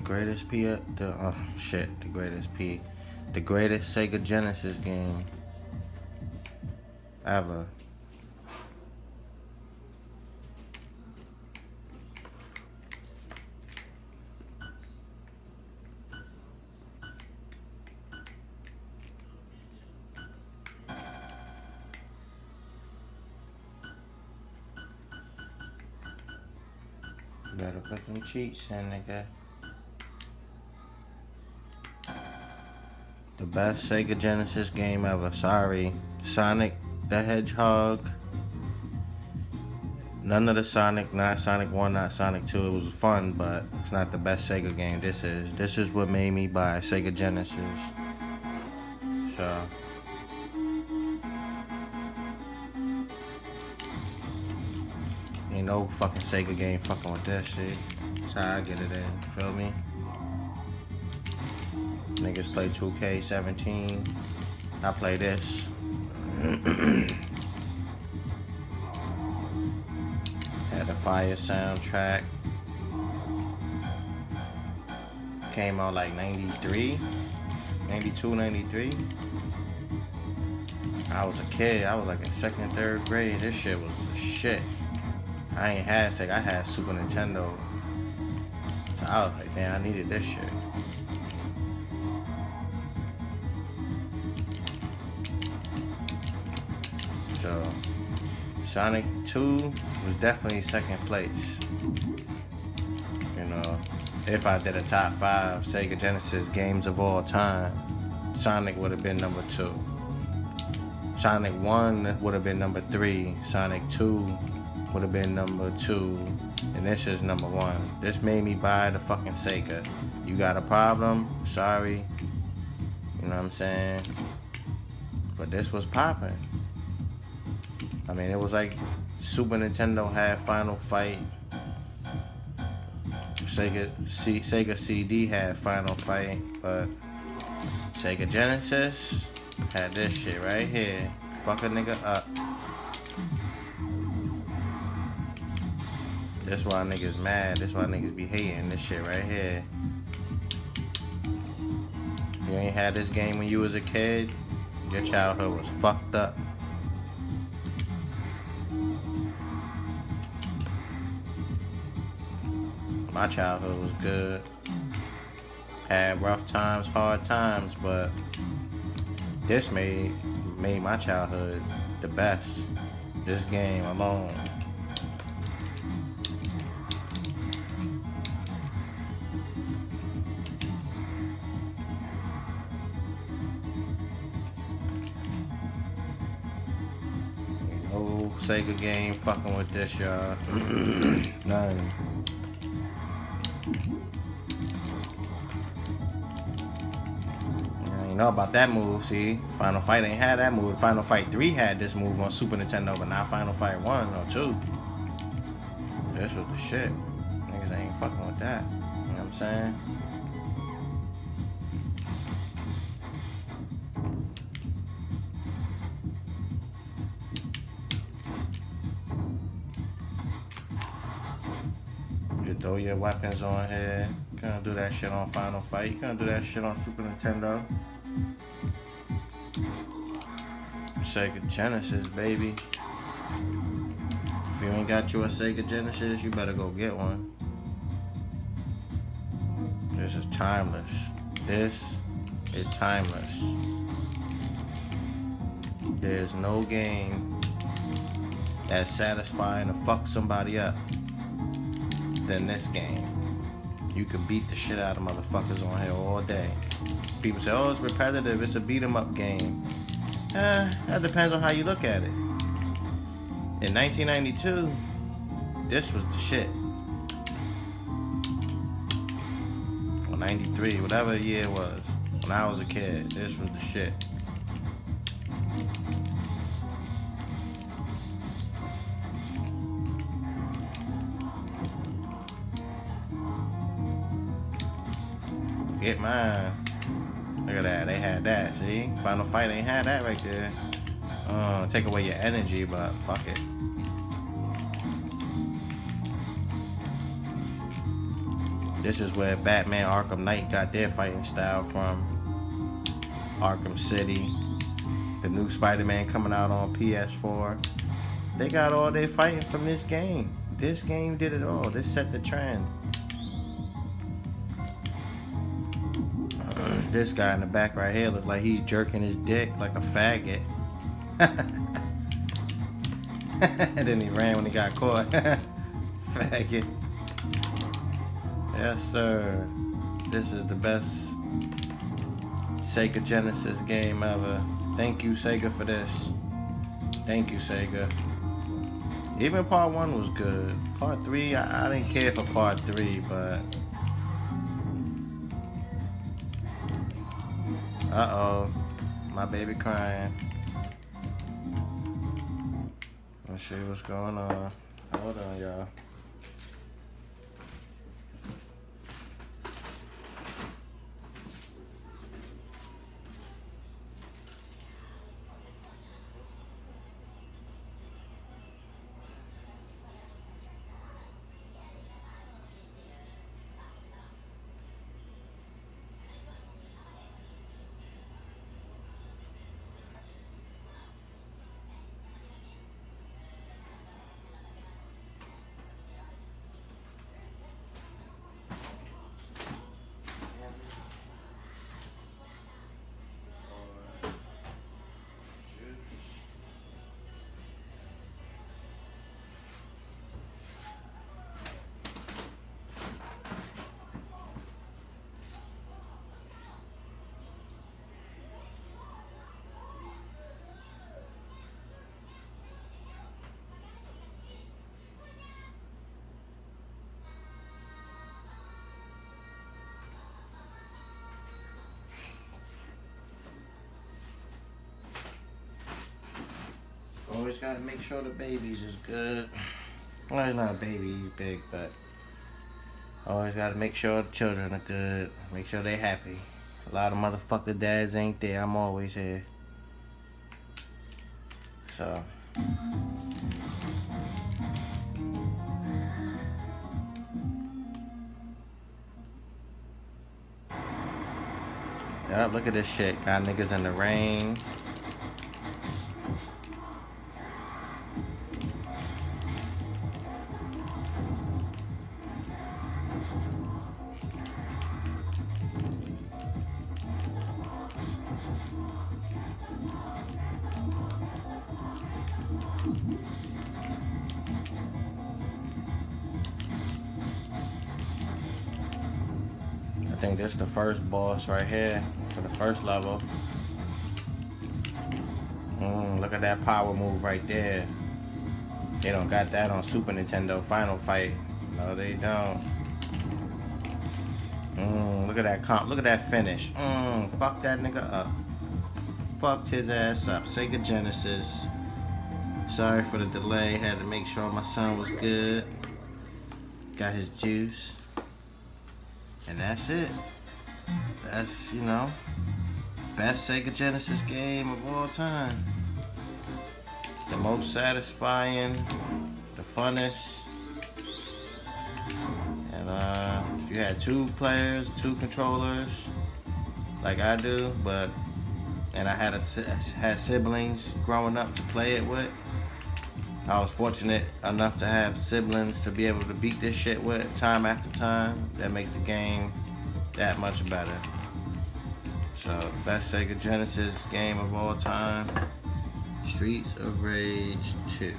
greatest the greatest Sega Genesis game ever. Better put them cheats in, nigga. The best Sega Genesis game ever. Sorry. Sonic the Hedgehog. None of the Sonic, not Sonic 1, not Sonic 2. It was fun, but it's not the best Sega game. This is what made me buy Sega Genesis. So ain't no fucking Sega game fucking with that shit. That's how I get it in. Feel me? Niggas play 2K17. I play this. Had the fire soundtrack. Came out like 93, 92, 93. I was a kid. I was like in 2nd, 3rd grade. This shit was the shit. I ain't had Sega. I had Super Nintendo. So I was like, man, I needed this shit. So Sonic 2 was definitely 2nd place. You know, if I did a top 5 Sega Genesis games of all time, Sonic would have been number 2. Sonic 1 would have been number 3. Sonic 2 would have been number 2. And this is number 1. This made me buy the fucking Sega. You got a problem? Sorry. You know what I'm saying? But this was popping. I mean, it was like Super Nintendo had Final Fight. Sega CD had Final Fight, but Sega Genesis had this shit right here. Fuck a nigga up. That's why niggas mad. That's why niggas be hating this shit right here. If you ain't had this game when you was a kid, your childhood was fucked up. My childhood was good. Had rough times, hard times, but this made my childhood the best. This game alone. No Sega game fucking with this, y'all. None. You know about that move, see? Final Fight ain't had that move. Final Fight 3 had this move on Super Nintendo, but not Final Fight 1 or 2. This was the shit. Niggas ain't fucking with that. You know what I'm saying? You throw your weapons on here. You can't do that shit on Final Fight. You can't do that shit on Super Nintendo. Sega Genesis, baby. If you ain't got you a Sega Genesis, you better go get one. This is timeless. This is timeless. There's no game that's satisfying to fuck somebody up than this game. You can beat the shit out of motherfuckers on here all day. People say, oh, it's repetitive, it's a beat 'em up game. That depends on how you look at it. In 1992, this was the shit. Or 93, whatever year it was. When I was a kid, this was the shit. Get mine. Look at that, they had that, see? Final Fight ain't had that right there. Take away your energy, but fuck it. This is where Batman Arkham Knight got their fighting style from. Arkham City. The new Spider-Man coming out on PS4. They got all their fighting from this game. This game did it all. This set the trend. This guy in the back right here look like he's jerking his dick like a faggot. And then he ran when he got caught. Faggot. Yes, sir. This is the best SEGA Genesis game ever. Thank you, SEGA, for this. Thank you, SEGA. Even part 1 was good. Part 3, I didn't care for part 3, but... Uh-oh. My baby crying. Let's see what's going on. Hold on, y'all. Always gotta make sure the babies is good. Well, he's not a baby, he's big, but always gotta make sure the children are good. Make sure they happy. A lot of motherfucker dads ain't there. I'm always here. So. Yup, look at this shit. Got niggas in the rain. I think this is the first boss right here for the first level. Look at that power move right there. They don't got that on Super Nintendo Final Fight. No, they don't. Look at that comp. Look at that finish. Fuck that nigga up. Fucked his ass up. SEGA Genesis. Sorry for the delay. Had to make sure my son was good. Got his juice. And that's it. That's, you know, best SEGA Genesis game of all time. The most satisfying, the funnest. And if you had 2 players, 2 controllers, like I do, and I had siblings growing up to play it with. I was fortunate enough to have siblings to be able to beat this shit with time after time. That makes the game that much better. So, best SEGA Genesis game of all time, Streets of Rage 2.